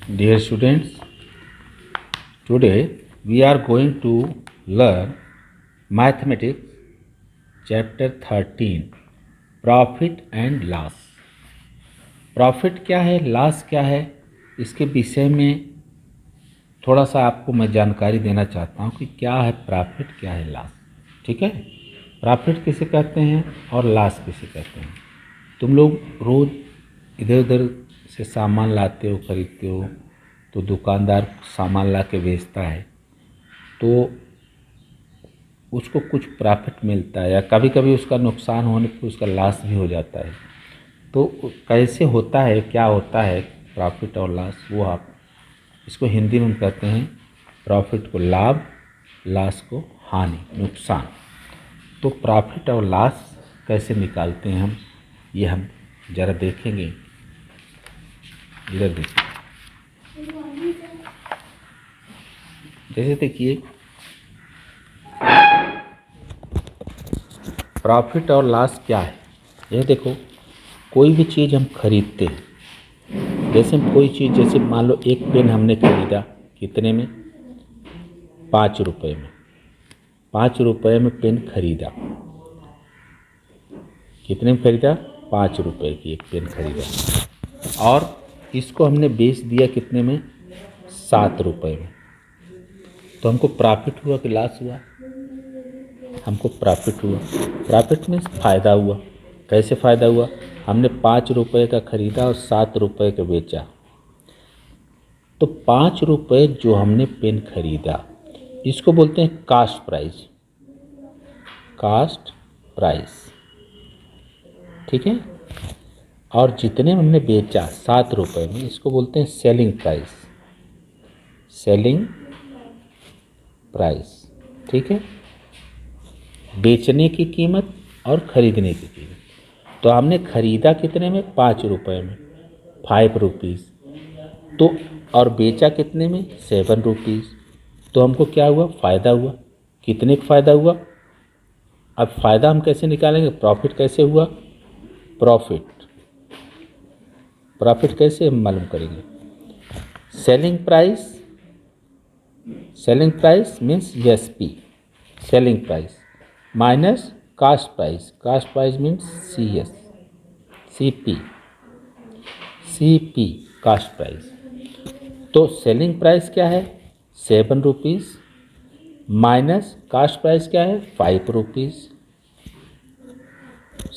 Dear students, today we are going to learn Mathematics Chapter 13 Profit and Loss. Profit क्या है, loss क्या है, इसके विषय में थोड़ा सा आपको मैं जानकारी देना चाहता हूँ कि क्या है प्रॉफिट, क्या है लॉस। ठीक है, प्रॉफिट किसे कहते हैं और लॉस किसे कहते हैं। तुम लोग रोज़ इधर उधर से सामान लाते हो, ख़रीदते हो, तो दुकानदार सामान ला के बेचता है तो उसको कुछ प्रॉफिट मिलता है, या कभी कभी उसका नुकसान होने पर उसका लॉस भी हो जाता है। तो कैसे होता है, क्या होता है प्रॉफिट और लॉस, वो आप इसको हिंदी में हम कहते हैं प्रॉफिट को लाभ, लॉस को हानि, नुकसान। तो प्रॉफिट और लॉस कैसे निकालते हैं हम, ये हम ज़रा देखेंगे। इधर देखिए, जैसे देखिए प्रॉफिट और लॉस क्या है। यह देखो, कोई भी चीज़ हम खरीदते हैं, जैसे कोई चीज़, जैसे मान लो एक पेन हमने खरीदा, कितने में, 5 रुपये में। 5 रुपये में पेन खरीदा, कितने में खरीदा, 5 रुपये की एक पेन खरीदा, और इसको हमने बेच दिया कितने में, 7 रुपये में। तो हमको प्रॉफिट हुआ कि लॉस हुआ, हमको प्रॉफिट हुआ। प्रॉफिट मीन्स फ़ायदा हुआ। कैसे फ़ायदा हुआ, हमने 5 रुपये का ख़रीदा और 7 रुपये का बेचा। तो 5 रुपये जो हमने पेन खरीदा, इसको बोलते हैं कास्ट प्राइस, कास्ट प्राइस। ठीक है, और जितने में हमने बेचा 7 रुपये में, इसको बोलते हैं सेलिंग प्राइस, सेलिंग प्राइस। ठीक है, बेचने की कीमत और ख़रीदने की कीमत। तो हमने ख़रीदा कितने में, 5 रुपये में, 5 रुपीज़। तो और बेचा कितने में, 7 रुपीज़। तो हमको क्या हुआ, फ़ायदा हुआ। कितने का फ़ायदा हुआ। अब फ़ायदा हम कैसे निकालेंगे, प्रॉफिट कैसे हुआ, प्रॉफिट कैसे हम मालूम करेंगे। Selling price means SP, selling price minus cost price, cost price means CP, cast price. तो सेलिंग प्राइस क्या है, 7 रुपीज़, माइनस कास्ट प्राइस क्या है, 5 रुपीज़।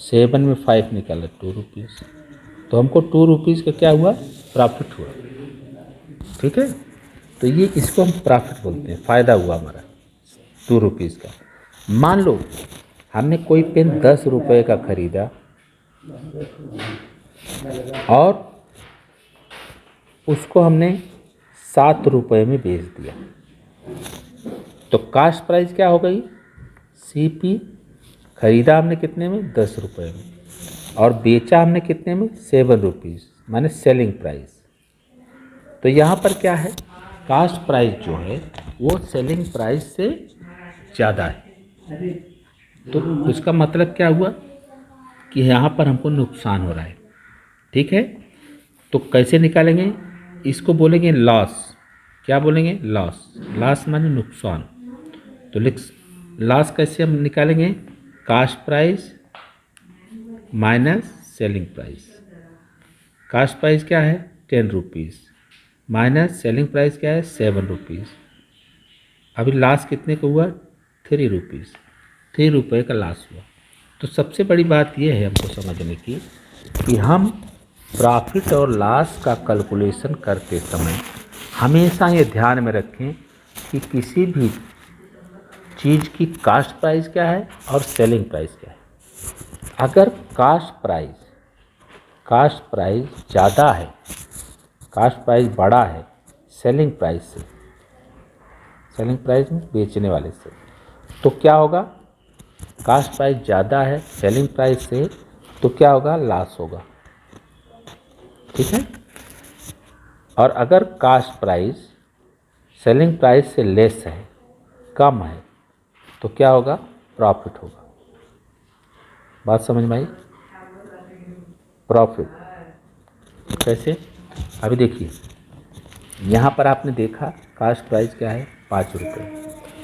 7 में 5 निकाला, 2 रुपीज़। तो हमको 2 रुपीज़ का क्या हुआ, प्रॉफिट हुआ। ठीक है, तो ये इसको हम प्रॉफिट बोलते हैं, फ़ायदा हुआ हमारा 2 रुपीज़ का। मान लो हमने कोई पेन 10 रुपये का ख़रीदा और उसको हमने 7 रुपये में बेच दिया। तो कास्ट प्राइस क्या हो गई, सीपी। ख़रीदा हमने कितने में, 10 रुपये में, और बेचा हमने कितने में, 7 रुपीज़, माने सेलिंग प्राइस। तो यहाँ पर क्या है, कास्ट प्राइस जो है वो सेलिंग प्राइस से ज़्यादा है। तो इसका मतलब क्या हुआ कि यहाँ पर हमको नुकसान हो रहा है। ठीक है, तो कैसे निकालेंगे, इसको बोलेंगे लॉस। क्या बोलेंगे, लॉस। लॉस माने नुकसान। तो लॉस कैसे हम निकालेंगे, cast price minus selling price. Cost price क्या है, 10 रुपीज़, माइनस सेलिंग प्राइस क्या है, 7 रुपीज़। अभी लॉस कितने का हुआ, 3 रुपीज़, 3 रुपये का लॉस हुआ। तो सबसे बड़ी बात यह है हमको समझने की कि हम प्रॉफिट और लॉस का कैलकुलेशन करते समय हमेशा ये ध्यान में रखें कि किसी भी चीज़ की कास्ट प्राइस क्या है और सेलिंग प्राइस क्या है। अगर कास्ट प्राइस ज़्यादा है, कास्ट प्राइस बड़ा है सेलिंग प्राइस से, सेलिंग प्राइस में बेचने वाले से, तो क्या होगा, कास्ट प्राइस ज़्यादा है सेलिंग प्राइस से, तो क्या होगा, लॉस होगा। ठीक है, और अगर कास्ट प्राइस सेलिंग प्राइस से लेस है, कम है, तो क्या होगा, प्रॉफिट होगा। बात समझ में आई, प्रॉफिट कैसे। अभी देखिए यहाँ पर आपने देखा कास्ट प्राइस क्या है 5 रुपये,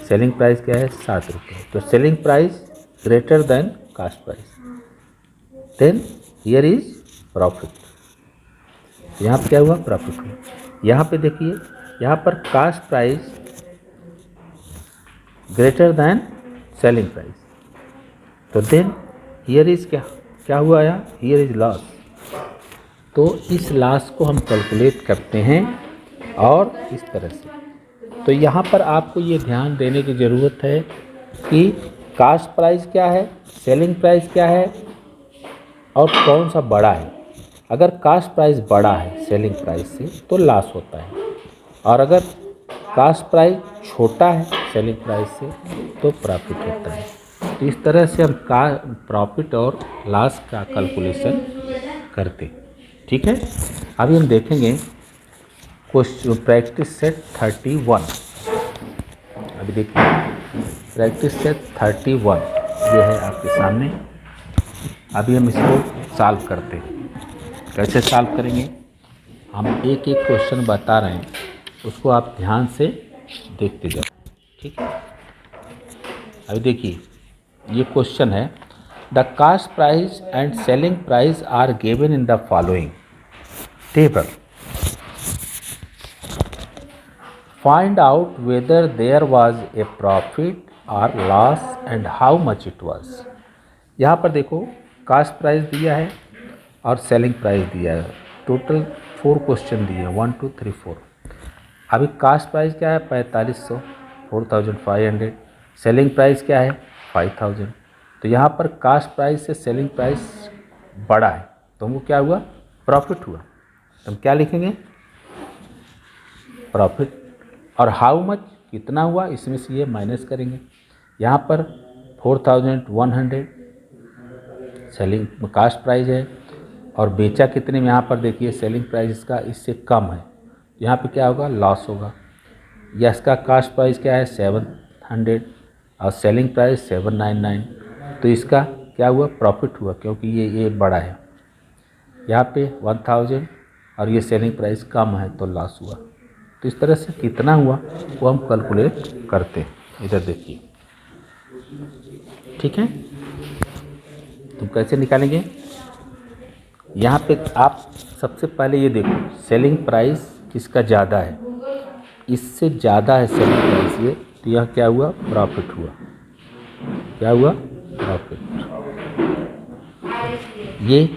सेलिंग प्राइस क्या है 7 रुपये। तो selling price greater than cost price, then here is profit. यहाँ पर क्या हुआ, प्रॉफिट हुआ। यहाँ पे देखिए, यहाँ पर cost price greater than selling price, तो देन हियर इज क्या क्या हुआ, यहाँ हियर इज लॉस। तो इस लॉस को हम कैलकुलेट करते हैं और इस तरह से। तो यहाँ पर आपको ये ध्यान देने की ज़रूरत है कि कास्ट प्राइस क्या है, सेलिंग प्राइस क्या है और कौन सा बड़ा है। अगर कास्ट प्राइस बड़ा है सेलिंग प्राइस से तो लॉस होता है, और अगर कास्ट प्राइस छोटा है सेलिंग प्राइस से तो प्रॉफिट होता है। तो इस तरह से हम प्रॉफिट और लॉस का कैलकुलेशन करते, ठीक है। अभी हम देखेंगे क्वेश्चन प्रैक्टिस सेट 31। अभी देखिए प्रैक्टिस सेट 31 ये है आपके सामने। अभी हम इसको सॉल्व करते हैं। कैसे सॉल्व करेंगे, हम एक एक क्वेश्चन बता रहे हैं, उसको आप ध्यान से देखते जाओ, ठीक है। अभी देखिए ये क्वेश्चन है, the cost price and selling price are given in the following table, find out whether there was a profit और loss and how much it was. यहाँ पर देखो कास्ट प्राइस दिया है और सेलिंग प्राइस दिया है। टोटल 4 क्वेश्चन दिए हैं, 1 2 3 4। अभी कास्ट प्राइस क्या है 4500, 4500। सेलिंग प्राइस क्या है 5000। तो यहाँ पर कास्ट प्राइस से सेलिंग प्राइस बड़ा है तो हमको क्या हुआ, प्रॉफिट हुआ। तो हम क्या लिखेंगे, प्रॉफिट। और हाउ मच कितना हुआ, इसमें से ये माइनस करेंगे। यहाँ पर 4100 सेलिंग कास्ट प्राइस है और बेचा कितने में, यहाँ पर देखिए सेलिंग प्राइस इसका इससे कम है, यहाँ पे क्या होगा, लॉस होगा। या इसका कास्ट प्राइस क्या है 700 और सेलिंग प्राइस 799, तो इसका क्या हुआ, प्रॉफिट हुआ, क्योंकि ये बड़ा है। यहाँ पे 1000 और ये सेलिंग प्राइस कम है तो लॉस हुआ। तो इस तरह से कितना हुआ वो हम कैलकुलेट करते हैं। इधर देखिए, ठीक है। तो कैसे निकालेंगे, यहाँ पे आप सबसे पहले ये देखो सेलिंग प्राइस किसका ज़्यादा है, इससे ज़्यादा है सेलिंग प्राइस ये, तो यह क्या हुआ, प्रॉफिट हुआ। क्या हुआ, प्रॉफिट। ये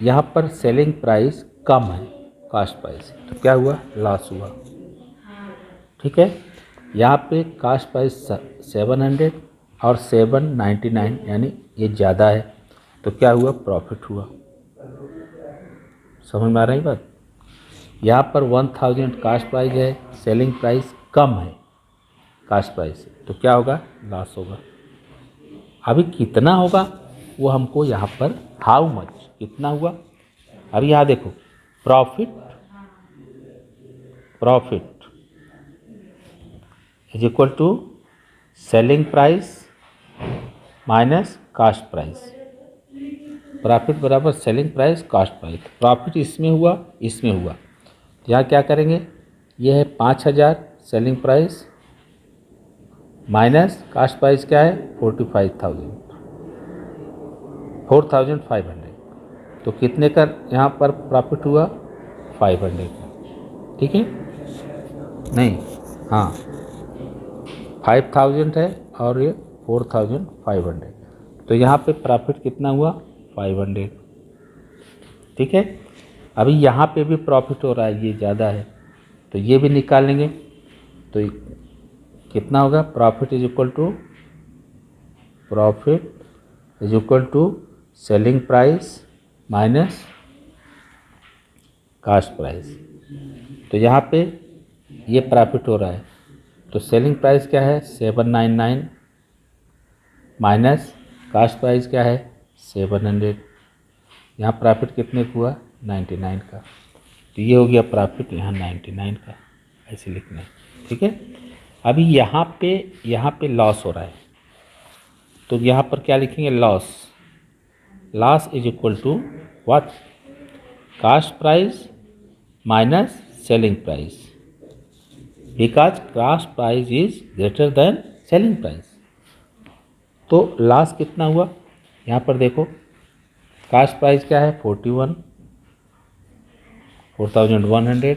यहाँ पर सेलिंग प्राइस कम है कास्ट प्राइस, तो क्या हुआ, लॉस हुआ, ठीक है। यहाँ पे कास्ट प्राइस 700 और 799 यानी ये ज़्यादा है, तो क्या हुआ, प्रॉफिट हुआ। समझ में आ रही बात। यहाँ पर 1000 कास्ट प्राइस है, सेलिंग प्राइस कम है कास्ट प्राइस से, तो क्या होगा, लॉस होगा। अभी कितना होगा वो हमको यहाँ पर, हाउ मच कितना हुआ। अभी यहाँ देखो profit is equal to selling price minus cost price. Profit बराबर selling price cost price. Profit इसमें हुआ, इसमें हुआ, तो यहाँ क्या करेंगे, ये है 5000 selling price minus cost price क्या है 4500 तो कितने का यहाँ पर प्रॉफिट हुआ, 500 का, ठीक है। नहीं, हाँ 5000 है और ये 4500, तो यहाँ पे प्रॉफिट कितना हुआ, 500, ठीक है। अभी यहाँ पे भी प्रॉफिट हो रहा है, ये ज़्यादा है, तो ये भी निकाल लेंगे। तो कितना होगा, profit is equal to selling price minus cost price. तो यहाँ पे ये प्रॉफिट हो रहा है, तो सेलिंग प्राइस क्या है 799 माइनस कास्ट प्राइस क्या है 700। यहाँ प्रॉफिट कितने का हुआ, 99 का, तो ये हो गया प्रॉफिट यहाँ 99 का, ऐसे लिखना है, ठीक है। अभी यहाँ पे लॉस हो रहा है, तो यहाँ पर क्या लिखेंगे, loss is equal to what, cost price minus selling price because cost price is greater than selling price। तो लॉस कितना हुआ यहाँ पर देखो, कास्ट प्राइस क्या है 41,100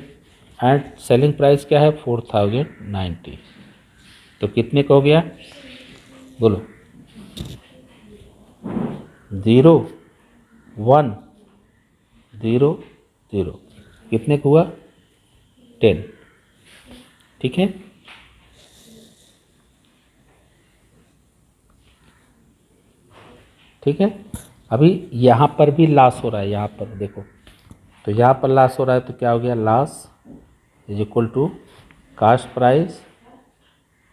एंड सेलिंग प्राइस क्या है 4,090। तो कितने का हो गया बोलो, 0 1 0 0, कितने का हुआ 10। ठीक है, ठीक है। अभी यहाँ पर भी लॉस हो रहा है, यहाँ पर देखो, तो यहाँ पर लॉस हो रहा है तो क्या हो गया, loss is equal to cost price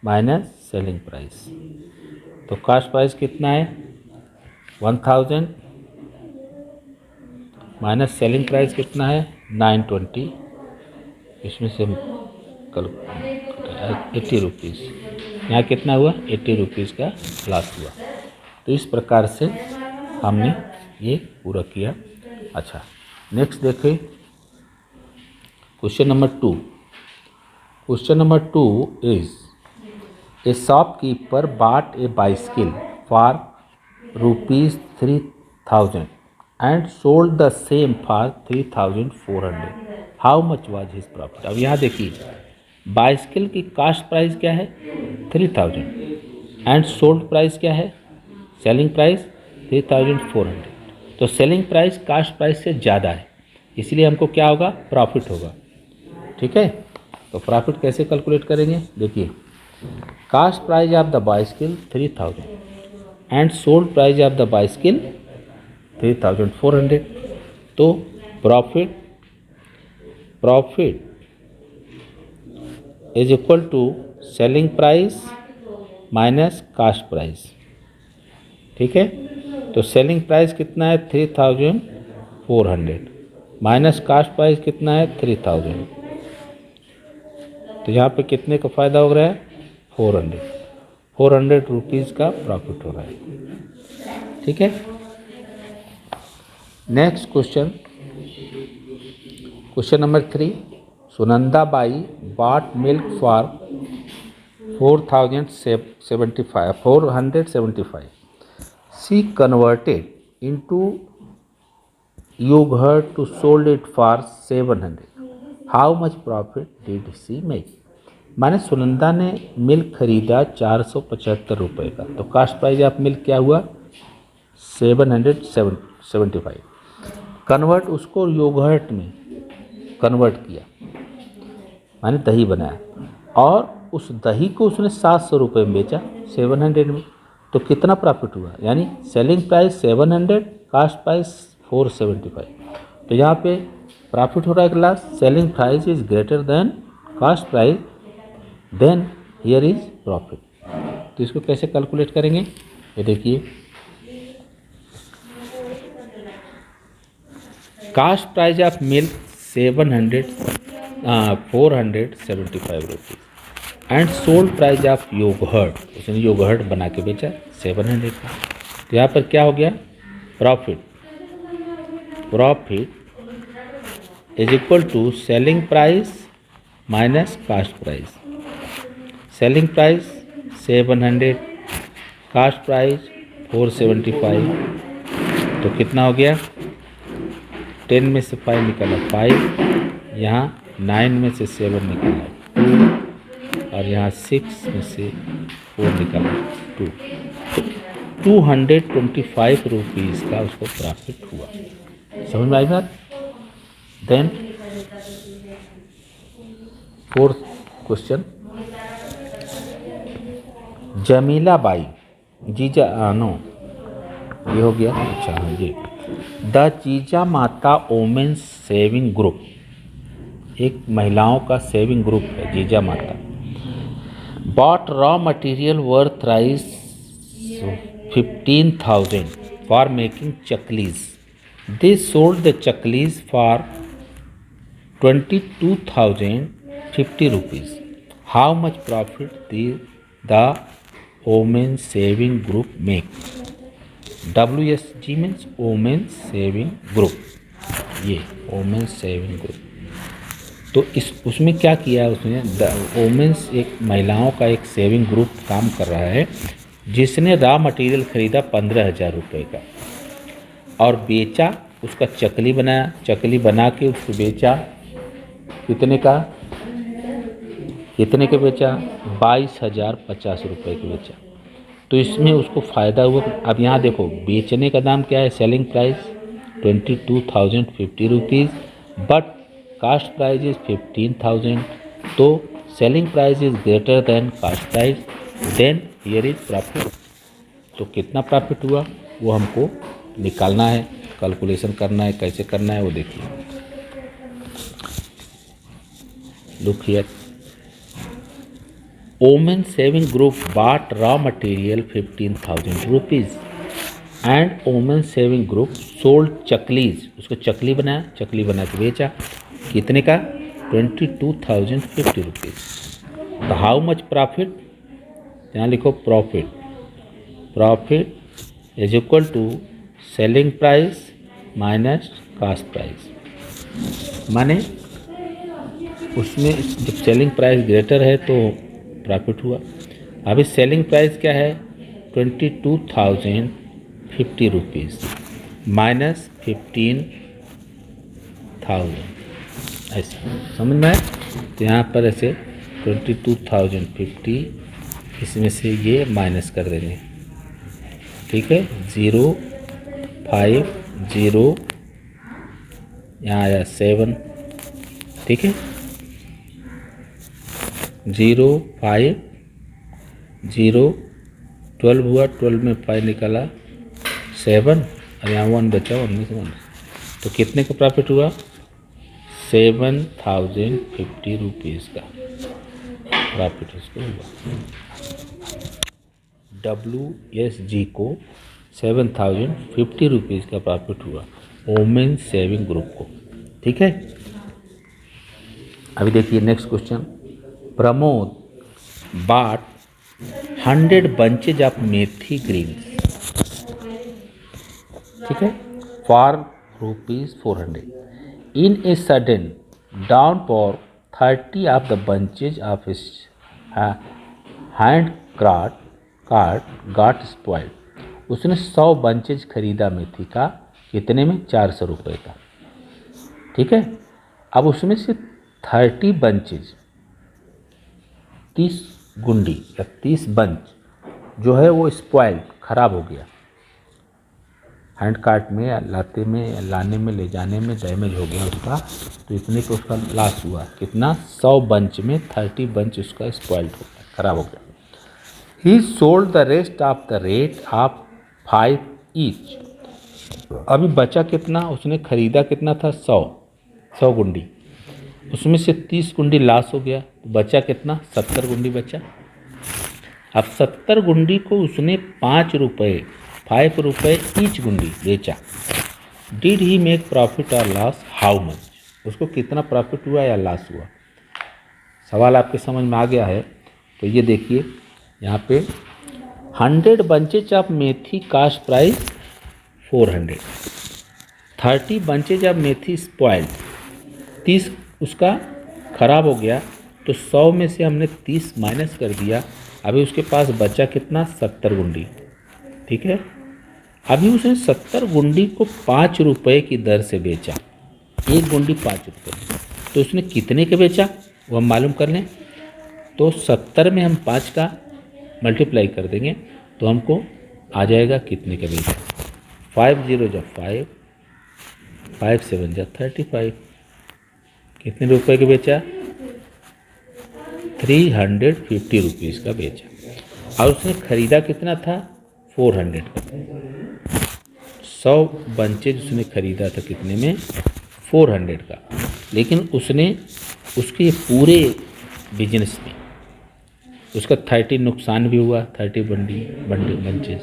minus selling price. तो कास्ट प्राइस कितना है 1000 माइनस सेलिंग प्राइस कितना है 920, इसमें से कल 80 रुपीज़, यहाँ कितना हुआ 80 रुपीज़ का लॉस हुआ। तो इस प्रकार से हमने ये पूरा किया। अच्छा, नेक्स्ट देखें question number 2। Question number 2 is a shopkeeper bought a bicycle for ₹3,000 and sold the same for 3,400. How much was his profit? अब यहाँ देखिए, बाइसिकल की कास्ट प्राइस क्या है 3000 एंड सोल्ड प्राइस क्या है, सेलिंग प्राइस 3,400। तो सेलिंग प्राइस कास्ट प्राइस से ज़्यादा है, इसलिए हमको क्या होगा, प्रॉफिट होगा। ठीक है, तो प्रॉफिट कैसे कैलकुलेट करेंगे, देखिए, cost price of the bicycle 3000 and sold price of the bicycle 3,400। तो profit is equal to selling price minus cost price. ठीक है, तो सेलिंग प्राइस कितना है 3,400 माइनस कास्ट प्राइस कितना है 3000। तो यहाँ पे कितने का फ़ायदा हो रहा है 400 रुपीज़ का प्रॉफिट हो रहा है। ठीक है, next question, question number 3। Sunanda by bought milk for 475। She converted into yogurt to sold it for 700. How much profit did she make? माने सुनंदा ने मिल्क खरीदा 475 रुपये का, तो कास्ट प्राइस ऑफ मिल्क क्या हुआ 775। कन्वर्ट उसको योगर्ट में कन्वर्ट किया, माने दही बनाया, और उस दही को उसने 700 रुपये में बेचा 700 में। तो कितना प्रॉफिट हुआ, यानी सेलिंग प्राइस 700, कास्ट प्राइस 475। तो यहाँ पे प्रॉफिट हो रहा है class, selling price is greater than cost price, then here is profit. तो इसको कैसे कैलकुलेट करेंगे, ये देखिए, cost price of milk 475 rupees and sold price of yoghurt, उसने योगर्ट बना के बेचा 700 का। तो यहाँ पर क्या हो गया, profit is equal to selling price minus cost price. Selling price 700, cost price 475। तो कितना हो गया, 10 में से 5 निकला 5, यहाँ 9 में से 7 निकला 2, और यहाँ 6 में से 4 निकला 2। 225 रुपीज़ का उसको प्रॉफिट हुआ। समझ में आई बात। देन 4th क्वेश्चन, जमीला बाई जीजा नो, ये हो गया। अच्छा हाँ जी, द जीजा माता वोमेन्स सेविंग ग्रुप, एक महिलाओं का सेविंग ग्रुप है Jija Mata. Bought raw material worth rice 15,000 for making chaklis. They sold the chaklis for 22,050 rupees. How much profit the women saving group make. WSG means women saving group, ये women saving group. तो उसमें क्या किया है उसने, वोमेंस एक महिलाओं का एक सेविंग ग्रुप काम कर रहा है, जिसने रॉ मटेरियल खरीदा 15,000 रुपये का और बेचा, उसका चकली बनाया, चकली बना के उसको बेचा, कितने का बेचा, 22,050 रुपये का बेचा। तो इसमें उसको फ़ायदा हुआ। अब यहाँ देखो बेचने का दाम क्या है, selling price 22,050 rupees, but cost price is 15,000। तो selling price is greater than cost price, then here is profit. तो कितना प्रॉफिट हुआ वो हमको निकालना है, कैलकुलेशन करना है, कैसे करना है वो देखिए। Look here, women saving group bought raw material 15,000 rupees and women saving group sold chaklis, उसको चकली बनाया, चकली बना के बेचा, कितने का 22,050 रुपीज़। तो हाउ मच प्रॉफिट, यहाँ लिखो profit, profit is equal to selling price minus cost price. माने उसमें जब सेलिंग प्राइस ग्रेटर है तो प्रॉफिट हुआ। अभी सेलिंग प्राइस क्या है 22,050 रुपीज़ माइनस 15,000, ऐसे समझ में आए। तो यहाँ पर ऐसे 22,050 इसमें से ये माइनस कर देंगे, ठीक है, 050 यहाँ आया 7, ठीक है, 050 12 हुआ, 12 में 5 निकाला 7 और यहाँ 1 बचा, 1 में से 1, तो कितने का प्रॉफिट हुआ 7,050 रुपीज़ का प्रॉफिट इसको हुआ। WSG को 7,050 रुपीज़ का प्रॉफिट हुआ वोमेन सेविंग ग्रुप को, ठीक है। अभी देखिए next question, Pramod bought 100 bunches of methi greens, ठीक है, for ₹400। In a sudden downpour 30 of the bunches of his hand cart got spoiled। उसने 100 बंचेज खरीदा मेथी का, कितने में 400 रुपये का, ठीक है। अब उसमें से 30 बंचेज 30 गुंडी या 30 बंच जो है वो स्पॉइल्ड, खराब हो गया, हैंड कार्ट में लाते में लाने में ले जाने में डैमेज हो गया उसका, तो इतने को उसका लॉस हुआ, कितना 100 बंच में 30 बंच उसका स्पॉइल्ड हो गया, खराब हो गया। ही sold the rest of the rate of 5 each. अभी बचा कितना, उसने खरीदा कितना था 100 गुंडी, उसमें से 30 गुंडी लॉस हो गया, तो बचा कितना 70 गुंडी बचा। अब 70 गुंडी को उसने 5 रुपये ईच गुंडी बेचा। डिड ही मेक प्रॉफिट और लॉस, हाउ मच, उसको कितना प्रॉफिट हुआ या लॉस हुआ। सवाल आपके समझ में आ गया है। तो ये देखिए यहाँ पे 100 bunches of methi cost price 400, 30 bunches of methi spoiled, 30 उसका खराब हो गया, तो 100 में से हमने 30 माइनस कर दिया, अभी उसके पास बचा कितना 70 गुंडी, ठीक है। अभी उसने 70 गुंडी को 5 रुपये की दर से बेचा, एक गुंडी 5 रुपये, तो उसने कितने के बेचा वो हम मालूम कर लें। तो 70 में हम 5 का मल्टीप्लाई कर देंगे तो हमको आ जाएगा कितने के बेचा, 5 0 जब 5, 5 7 जब 35, कितने रुपए के बेचा 350 रुपीज़ का बेचा, और उसने ख़रीदा कितना था 400 का। 100 बंचेज उसने ख़रीदा था कितने में 400 का, लेकिन उसने उसके पूरे बिजनेस में उसका 30 नुकसान भी हुआ, 30 बंचेज,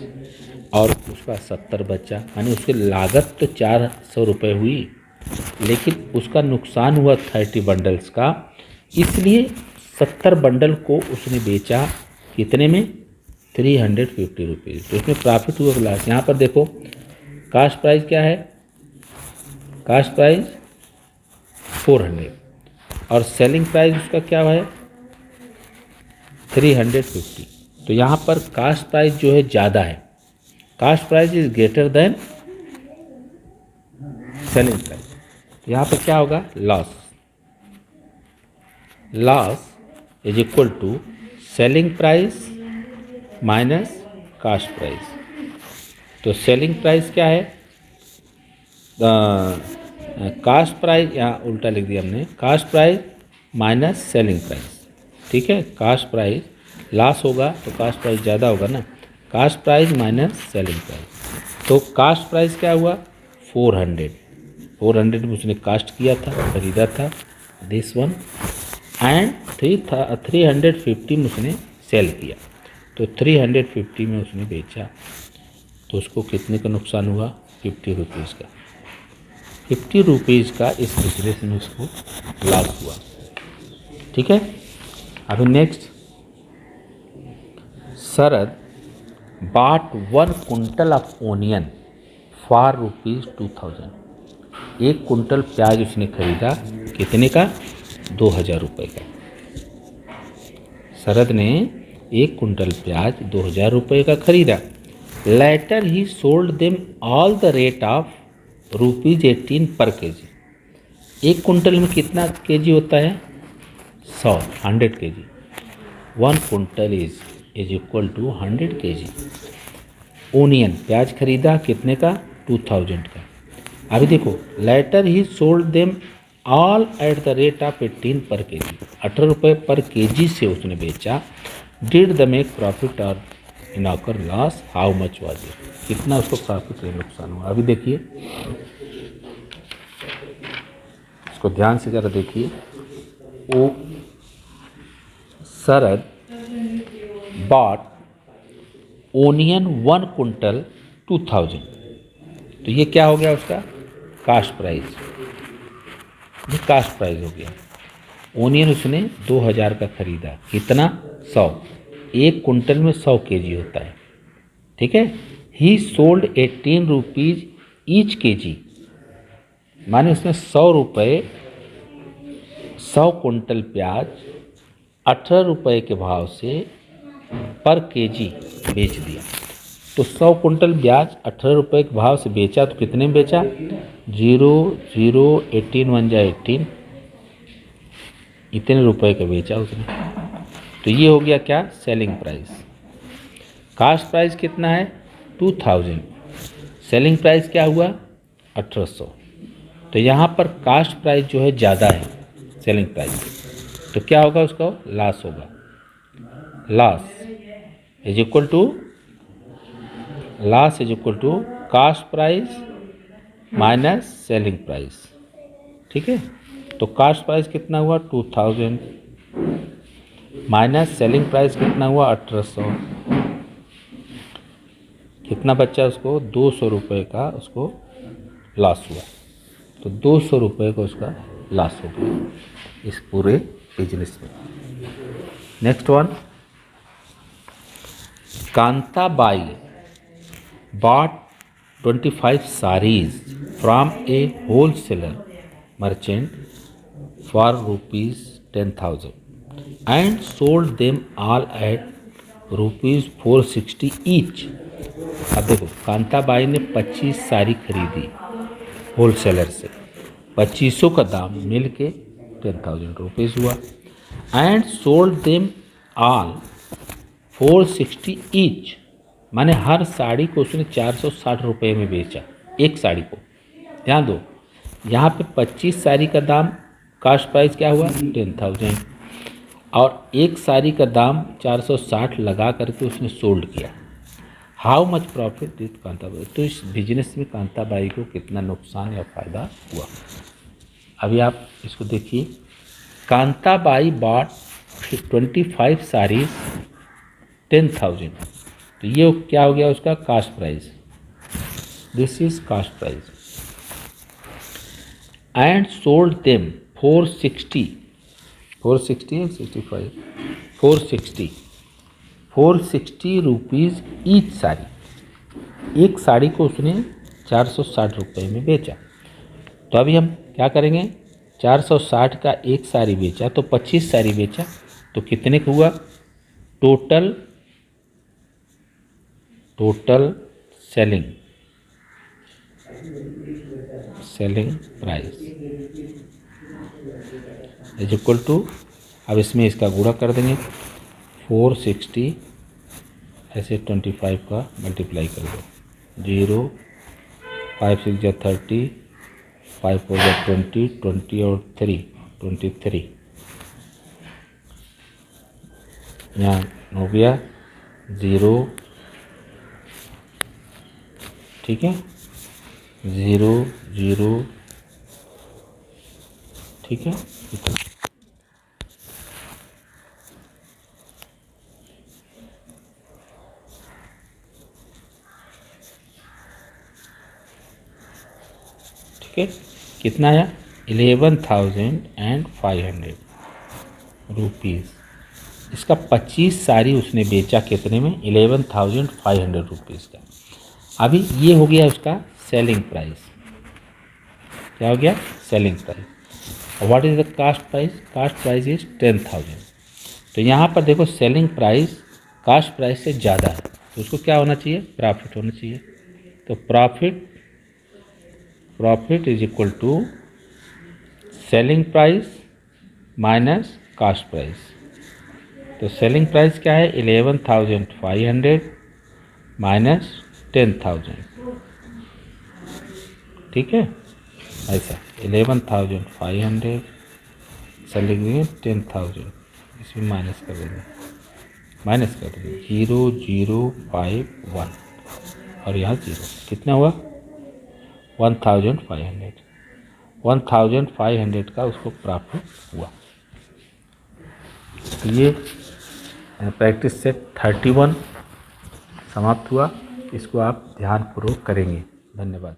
और उसका 70 बचा, यानी उसकी लागत तो 400 रुपये हुई, लेकिन उसका नुकसान हुआ 30 बंडल्स का, इसलिए 70 बंडल को उसने बेचा कितने में 350 रुपीज़। तो इसमें प्रॉफिट हुआ लॉस। यहाँ पर देखो कास्ट प्राइस क्या है, कास्ट प्राइस 400, और सेलिंग प्राइस उसका क्या है 350। तो यहाँ पर कास्ट प्राइस जो है ज़्यादा है, cost price is greater than selling price. तो यहाँ पर क्या होगा loss is equal to selling price minus cost price. तो सेलिंग प्राइस क्या है, कास्ट प्राइस, यहाँ उल्टा लिख दिया हमने, cost price minus selling price. ठीक है, कास्ट प्राइस लॉस होगा तो कास्ट प्राइस ज़्यादा होगा ना, cast price minus selling price. तो कास्ट प्राइस क्या हुआ 400 में उसने कास्ट किया था, खरीदा था दिस वन, एंड 350 में उसने सेल किया, तो 350 में उसने बेचा, तो उसको कितने का नुकसान हुआ 50 रुपीज़ का। 50 रुपीज़ का इस बिजनेस में उसको लॉस हुआ। ठीक है, अभी next, Sharad bought 1 quintal of onion for ₹2000। 1 quintal प्याज उसने खरीदा, कितने का 2000 रुपये का। शरद ने 1 कुंटल प्याज 2000 रुपये का खरीदा। लेटर ही sold them all the rate of ₹18 per KG. 1 quintal में कितना केजी होता है 100 केजी। 1 कुंटल is equal to 100 KG. Onion प्याज खरीदा कितने का 2000 का। अभी देखो, लेटर ही sold them all at the rate of 18 per KG, 18 रुपये पर केजी से उसने बेचा। डिड द मेक प्रॉफिट और इनकर loss, how much was it, कितना उसको प्रॉफिट या नुकसान हुआ। अभी देखिए, इसको ध्यान से ज़रा देखिए। वो शरद बॉट ओनियन 1 कुंटल 2000, तो ये क्या हो गया उसका कास्ट प्राइस, ये कास्ट प्राइस हो गया। ओनियन उसने 2000 का खरीदा, कितना 100, 1 कुंटल में 100 केजी होता है। ठीक है, ही सोल्ड 18 रुपीज़ ईच केजी, माने उसने 100 रुपये 100 कुंटल प्याज 18 रुपये के भाव से पर केजी बेच दिया। तो 100 कुंटल प्याज 18 रुपये के भाव से बेचा, तो कितने में बेचा 0 0 18 1 जा 18, इतने रुपए का बेचा उसने। तो ये हो गया क्या सेलिंग प्राइस। कास्ट प्राइस कितना है 2000, सेलिंग प्राइस क्या हुआ 1800। तो यहाँ पर कास्ट प्राइस जो है ज़्यादा है सेलिंग प्राइस से, तो क्या होगा उसका लॉस होगा। Loss is equal to cost price minus selling price. ठीक है, तो कास्ट प्राइस कितना हुआ 2000 माइनस सेलिंग प्राइस कितना हुआ 1800, कितना बच्चा उसको 200 रुपये का उसको लॉस हुआ। तो 200 रुपये का उसका लॉस हो गया इस पूरे बिजनेस में। Next one, Kantabai bought 25 sarees from a wholesaler merchant for ₹10,000 and sold them all at ₹460 each। अब देखो, कांताबाई ने 25 साड़ी खरीदी होलसेलर से, 2500 का दाम मिल के 10,000 रुपीज़ हुआ। And sold them all 460 each, माने हर साड़ी को उसने 460 रुपये में बेचा, एक साड़ी को। ध्यान दो, यहाँ पे 25 साड़ी का दाम कास्ट प्राइस क्या हुआ 10,000, और एक साड़ी का दाम 460 लगा करके उसने सोल्ड किया। How much profit did Kantabai, तो इस बिजनेस में कांताबाई को कितना नुकसान या फ़ायदा हुआ। अभी आप इसको देखिए, कांताबाई बॉट 25 साड़ीज 10,000, तो ये क्या हो गया उसका cost price, this is cast price. And sold them 460 rupees each sari, एक साड़ी को उसने 460 रुपये में बेचा। तो अभी हम क्या करेंगे, 460 का एक साड़ी बेचा तो 25 साड़ी बेचा, तो कितने का हुआ total selling price is equal to, अब इसमें इसका गुणा कर देंगे 460 ऐसे 25 का मल्टीप्लाई कर दो, 0 5 6 जा 30, 5 4 जा 20, 20 और 3 23, यहाँ हो गया 0, ठीक है 0 0, ठीक है इतना। ठीक है, कितना आया 11,500 रुपीज़। इसका 25 साड़ी उसने बेचा कितने में 11,500 रुपीज़ का। अभी ये हो गया उसका सेलिंग प्राइस। क्या हो गया selling price. What is the cost price, cost price is 10,000। तो यहाँ पर देखो सेलिंग प्राइस कास्ट प्राइस से ज़्यादा है, तो उसको क्या होना चाहिए प्रॉफिट होना चाहिए। तो profit is equal to selling price minus cost price. तो सेलिंग प्राइस क्या है 11,500 माइनस 10,000, ठीक है ऐसा 11,500 सेलिंग 10,000, इसमें माइनस कर देंगे 0,051 और यहाँ 0, कितना हुआ 1,500 का उसको प्रॉफिट हुआ। तो ये प्रैक्टिस सेट 31 समाप्त हुआ। इसको आप ध्यानपूर्वक करेंगे। धन्यवाद।